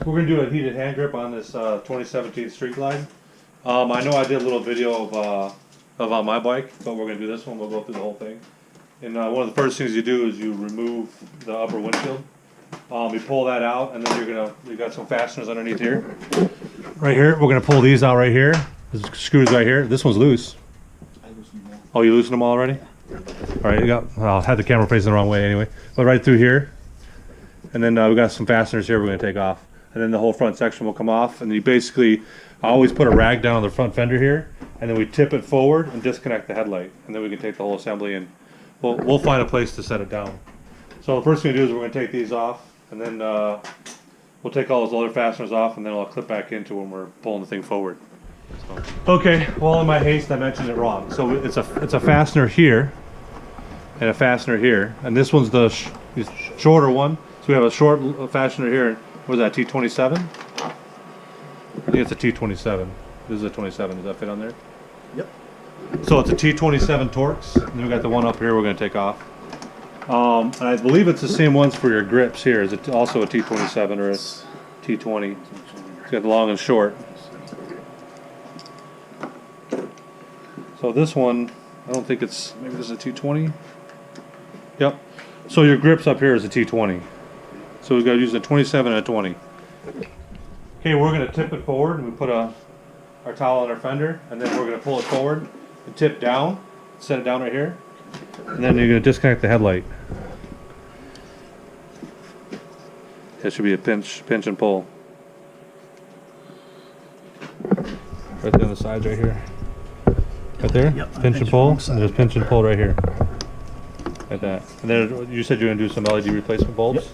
We're going to do a heated hand grip on this 2017 Street Glide. I know I did a little video of on my bike, but we're going to do this one. We'll go through the whole thing. And one of the first things you do is you remove the upper windshield. You pull that out, and then you got some fasteners underneath here. Right here, we're going to pull these out right here. There's screws right here. This one's loose. Oh, you loosened them all already? All right, I had the camera facing the wrong way anyway. But right through here. And then we got some fasteners here we're going to take off. And then the whole front section will come off. And you basically, I always put a rag down on the front fender here. And then we tip it forward and disconnect the headlight. And then we can take the whole assembly and we'll find a place to set it down. So the first thing we do is we're going to take these off. And then we'll take all those other fasteners off. And then it'll clip back into when we're pulling the thing forward. So. Okay, well in my haste I mentioned it wrong. So it's a fastener here. And a fastener here. And this one's the shorter one. So we have a short fastener here. What is that, T27? I think it's a T27. This is a 27. Does that fit on there? Yep. So it's a T27 Torx. And then we got the one up here we're going to take off. And I believe it's the same ones for your grips here. Is it also a T27 or a T20? It's got long and short. So this one, I don't think it's, maybe this is a T20? Yep. So your grips up here is a T20. So we've got to use a 27 and a 20. Okay, we're going to tip it forward, and we put our towel on our fender, and then we're going to pull it forward and tip down, set it down right here, and then you're going to disconnect the headlight. It should be a pinch and pull. Right there on the sides right here. Right there? Yep. Pinch and pull, and there's pinch and pull right here. Like that. And then you said you're going to do some LED replacement bulbs? Yep.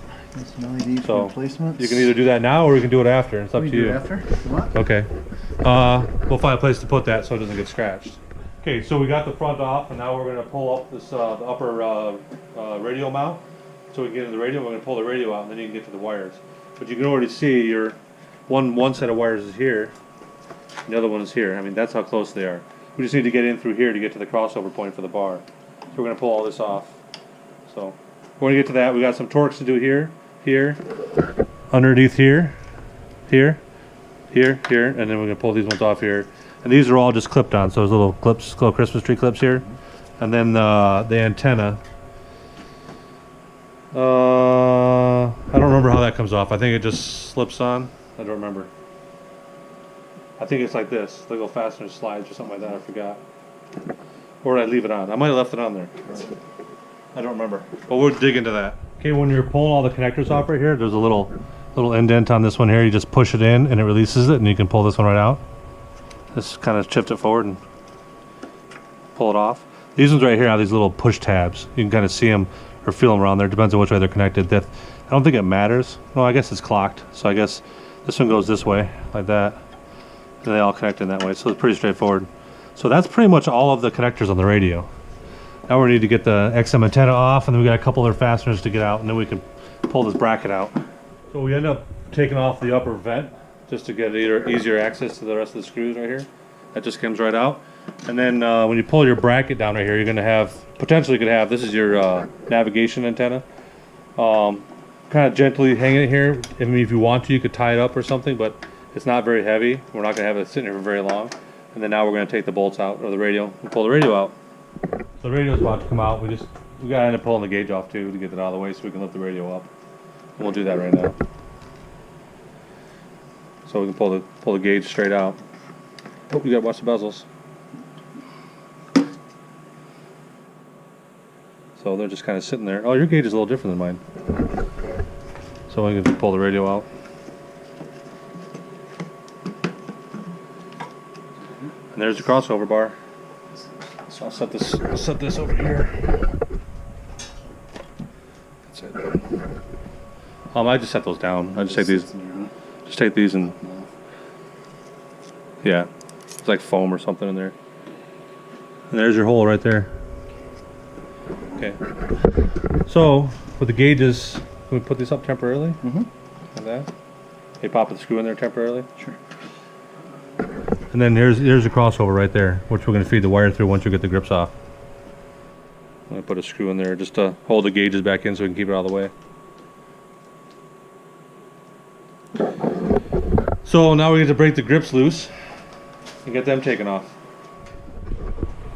Some LED replacements. You can either do that now or you can do it after. It's up to you. Do it after if you want. Okay. We'll find a place to put that so it doesn't get scratched. Okay, so we got the front off, and now we're going to pull up this the upper radio mount. So we can get into the radio. We're going to pull the radio out, and then you can get to the wires. But you can already see your one set of wires is here, and the other one is here. I mean, that's how close they are. We just need to get in through here to get to the crossover point for the bar. So we're going to pull all this off. So we're going to get to that. We got some Torx to do here, underneath here, and then we're going to pull these ones off here. And these are all just clipped on, so there's little clips, little Christmas tree clips here. And then the antenna. I don't remember how that comes off. I think it just slips on. I don't remember. I think it's like this. The little fastener slides or something like that. I forgot. Or did I leave it on? I might have left it on there. I don't remember. But we'll dig into that. Okay, when you're pulling all the connectors off right here, there's a little indent on this one here. You just push it in and it releases it, and you can pull this one right out. Just kind of shift it forward and pull it off. These ones right here have these little push tabs. You can kind of see them or feel them around there. Depends on which way they're connected. I don't think it matters. No, I guess it's clocked. So I guess this one goes this way, like that. And they all connect in that way. So it's pretty straightforward. So that's pretty much all of the connectors on the radio. Now we need to get the XM antenna off, and then we got a couple other fasteners to get out, and then we can pull this bracket out. So we end up taking off the upper vent just to get easier access to the rest of the screws right here. That just comes right out. And then when you pull your bracket down right here, you're going to have, potentially could have, this is your navigation antenna. Kind of gently hang it here. I mean, if you want to, you could tie it up or something, but it's not very heavy. We're not going to have it sitting here for very long. And then now we're going to take the bolts out, or the radio, and pull the radio out. The radio's about to come out. We got to end up pulling the gauge off too to get it out of the way so we can lift the radio up. And we'll do that right now. So we can pull the gauge straight out. Oh, you got to watch the bezels. So they're just kind of sitting there. Oh, your gauge is a little different than mine. So we can pull the radio out. And there's the crossover bar. So I'll set this over here. That's it. I just set those down. I just take these and yeah, it's like foam or something in there. And there's your hole right there. Okay. So with the gauges, can we put these up temporarily? Mm-hmm. Like that. Hey, pop the screw in there temporarily. Sure. And then here's the crossover right there, which we're going to feed the wire through once we get the grips off. I'm going to put a screw in there just to hold the gauges back in so we can keep it out of the way. So now we get to break the grips loose and get them taken off.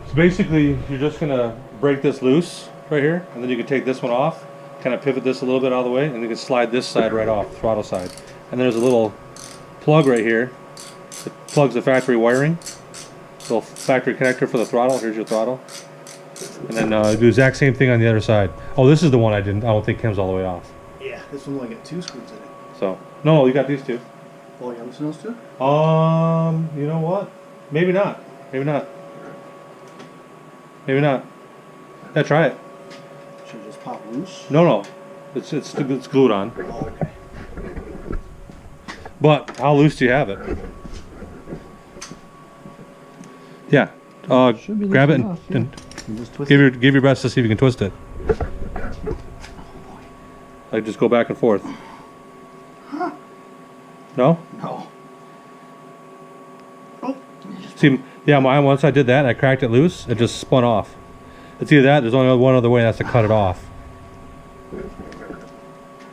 So basically, you're just gonna break this loose right here, and then you can take this one off, kind of pivot this a little bit out of the way, and you can slide this side right off, the throttle side. And there's a little plug right here that plugs the factory wiring. Little factory connector for the throttle. Here's your throttle. And then do the exact same thing on the other side. Oh, this is the one I don't think comes all the way off. Yeah, this one only got 2 screws in it. So, no, you got these two. Oh, you loosen those 2? You know what? Maybe not. Maybe not. Maybe not. Yeah, try it. Should it just pop loose? No. It's glued on. Oh, okay. But how loose do you have it? Yeah. Should be Grab it loosened off, yeah. and You just twist give your best to see if you can twist it. Like just go back and forth. Huh? No? No. Oh. See, yeah, mine, once I did that and I cracked it loose, it just spun off. It's either that, there's only one other way, and that's to cut it off.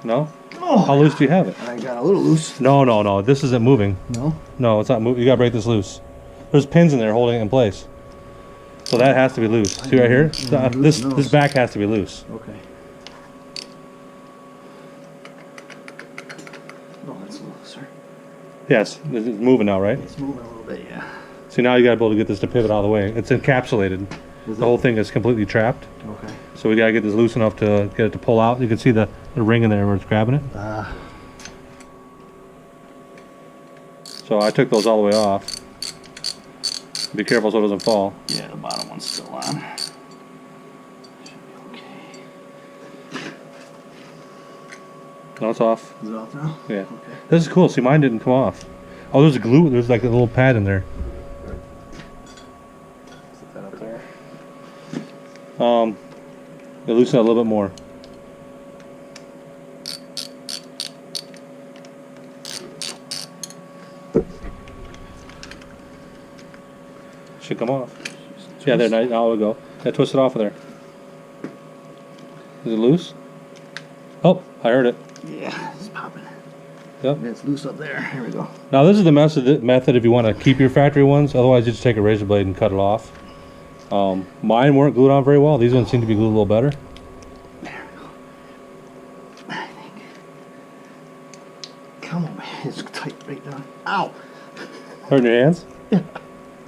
No? Oh. How loose do you have it? I got a little loose. No, this isn't moving. No? No, it's not moving. You gotta break this loose. There's pins in there holding it in place. So that has to be loose. See right here? This back has to be loose. Okay. No, that's looser. Yes, it's moving now, right? It's moving a little bit, yeah. See, now you gotta be able to get this to pivot out of the way. It's encapsulated. The whole thing is completely trapped. Okay. So we gotta get this loose enough to get it to pull out. You can see the ring in there where it's grabbing it. So I took those all the way off. Be careful so it doesn't fall. Yeah, the bottom one's still on. Should be okay. No, it's off. Is it off now? Yeah. Okay. This is cool. See, mine didn't come off. Oh, there's glue. There's like a little pad in there. Set that up there. Loosen it a little bit more. Should come off. Yeah, there. Now it'll go. Yeah, twist it off of there. Is it loose? Oh, I heard it. Yeah, it's popping. Yep. And it's loose up there. Here we go. Now this is the method if you want to keep your factory ones. Otherwise, you just take a razor blade and cut it off. Mine weren't glued on very well. These ones seem to be glued a little better. There we go. I think. Come on, man. It's tight right down. Ow! Hurting your hands? Yeah.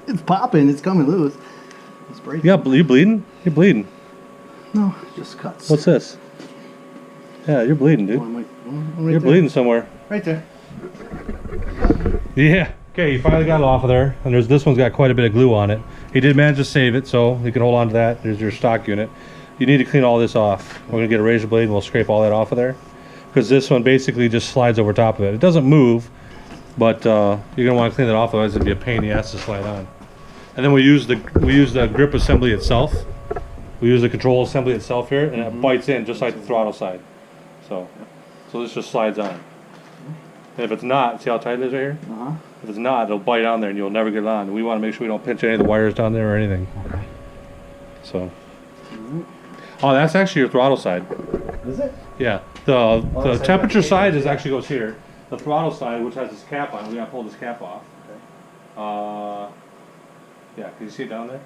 It's popping. It's coming loose. It's breaking. Yeah, you bleeding? You're bleeding. No, it just cuts. What's this? Yeah, you're bleeding, dude. One right You're there. bleeding somewhere. Right there. Yeah. Okay, you finally got it off of there, and this one's got quite a bit of glue on it. He did manage to save it, so you can hold on to that. There's your stock unit. You need to clean all this off. We're gonna get a razor blade and we'll scrape all that off of there, because this one basically just slides over top of it. It doesn't move, but you're gonna want to clean it off, otherwise it'd be a pain in the ass to slide on. And then we use the grip assembly itself. We use the control assembly itself here, and it bites in just like the throttle side. So this just slides on. And if it's not, see how tight it is right here? If it's not, it'll bite on there and you'll never get it on. We want to make sure we don't pinch any of the wires down there or anything. Okay. So. Oh, that's actually your throttle side. Is it? Yeah. The temperature side actually goes here. The throttle side, which has this cap on, we gotta pull this cap off. Okay. Yeah, can you see it down there?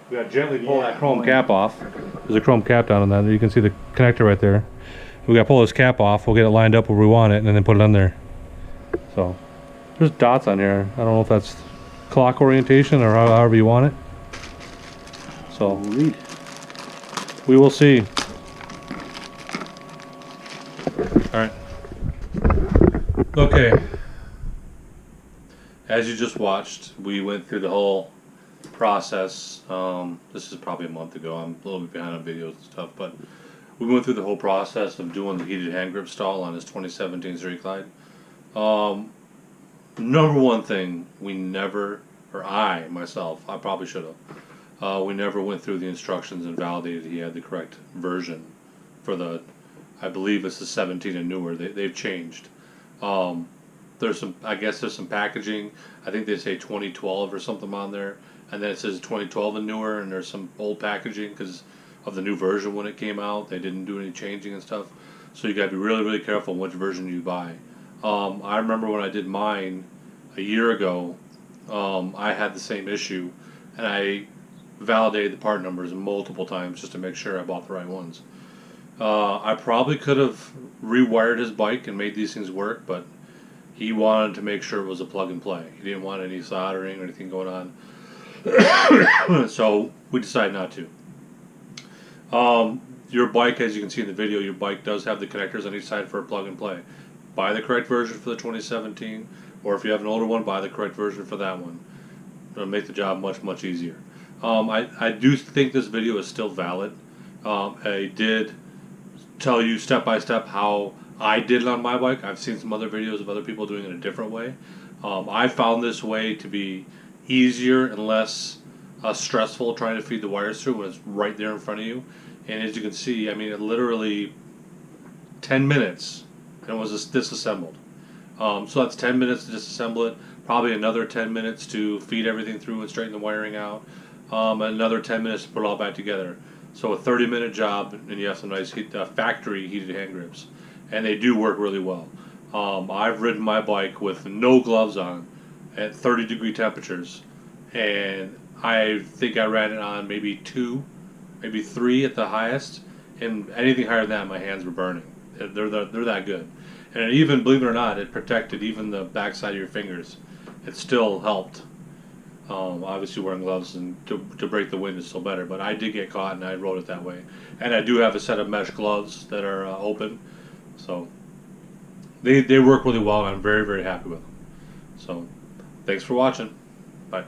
We gotta gently pull that chrome cap off. There's a chrome cap down on that. You can see the connector right there. We gotta pull this cap off. We'll get it lined up where we want it, and then put it on there. So there's dots on here. I don't know if that's clock orientation or however you want it. So we will see. All right. Okay. As you just watched, we went through the whole process. This is probably a month ago. I'm a little bit behind on videos and stuff, but we went through the whole process of doing the heated hand grip stall on his 2017 Street Glide. Number one thing, we never, or I myself, I probably should have, we never went through the instructions and validated he had the correct version for the, I believe it's the 17 and newer. They've changed. There's some, I guess there's some packaging. I think they say 2012 or something on there, and then it says 2012 and newer, and there's some old packaging because of the new version when it came out. They didn't do any changing and stuff, so you got to be really, really careful which version you buy. I remember when I did mine a year ago, I had the same issue, and I validated the part numbers multiple times just to make sure I bought the right ones. I probably could have rewired his bike and made these things work, but he wanted to make sure it was a plug and play. He didn't want any soldering or anything going on. So we decided not to. Your bike, as you can see in the video, your bike does have the connectors on each side for a plug and play. Buy the correct version for the 2017, or if you have an older one, buy the correct version for that one. It'll make the job much, much easier. I do think this video is still valid. I did tell you step by step how I did it on my bike. I've seen some other videos of other people doing it a different way. I found this way to be easier and less stressful trying to feed the wires through when it's right there in front of you. And as you can see, I mean, it literally 10 minutes and it was disassembled. So that's 10 minutes to disassemble it, probably another 10 minutes to feed everything through and straighten the wiring out, another 10 minutes to put it all back together. So a 30-minute job, and you have some nice factory heated hand grips. And they do work really well. I've ridden my bike with no gloves on at 30-degree temperatures, and I think I ran it on maybe 2, maybe 3 at the highest, and anything higher than that, my hands were burning. They're that good. And it even, believe it or not, it protected even the backside of your fingers. It still helped. Obviously wearing gloves and to break the wind is still better, but I did get caught and I rode it that way. And I do have a set of mesh gloves that are open, so they work really well, and I'm very, very happy with them. So thanks for watching. Bye.